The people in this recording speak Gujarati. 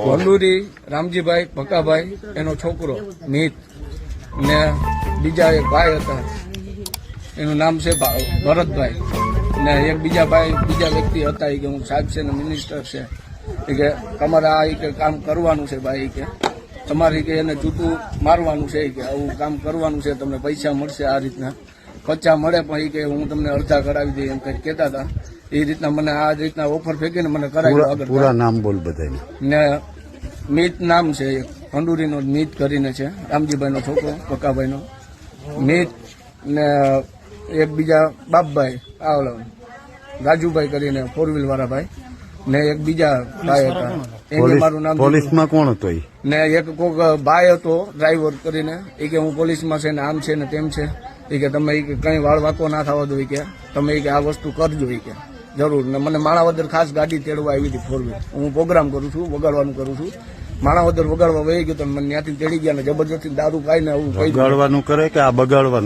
ભંડુરી રામજીભાઈ ભકાભાઈ એનો છોકરો મિત ને બીજા એક ભાઈ હતા એનું નામ છે ભરતભાઈ ને એક બીજા વ્યક્તિ હતા કે હું સાહેબ છે ને મિનિસ્ટર છે એ કે તમારે આ કે કામ કરવાનું છે ભાઈ કે તમારે કે એને જૂતું મારવાનું છે કે આવું કામ કરવાનું છે તમને પૈસા મળશે આ રીતના પચ્ચા મળે પણ એ કે હું તમને અડધા કરાવી દઈ એમ કંઈક કહેતા હતા એ રીતના મને આ રીતના ઓફર ફેંકીને મને કરાવ્યું આગળ પૂરા નામ બોલ બધા ને મિત નામ છે એક ખંડુરીનો મિત કરીને છે રામજીભાઈનો છોકરો ભકાભાઈનો મિત ને એક બીજા બાપભાઈ રાજુભાઈ કરીને 4 વ્હીલ વાળા ભાઈ ને એક બીજા ભાઈ હતા એને મારું નામ પોલીસમાં કોણ હતો ને એક કોઈક ભાઈ હતો ડ્રાઈવર કરીને એ કે હું પોલીસમાં છે ને આમ છે ને તેમ છે એ કે તમે કઈ વાળ વાંકો ના થવા દો કે તમે કે આ વસ્તુ કરજો કે જરૂર ને મને માણાવદર ખાસ ગાડી તેડવા આવી હતી 4 વ્હીલ હું પ્રોગ્રામ કરું છું વગાડવાનું કરું છું માણાવદર વગાડવા વહી ગયો તો મને ત્યાંથી તેડી ગયા ને જબરજસ્તી દારૂ પાઈને આવું વગાડવાનું કરે કે આ બગાડવાનું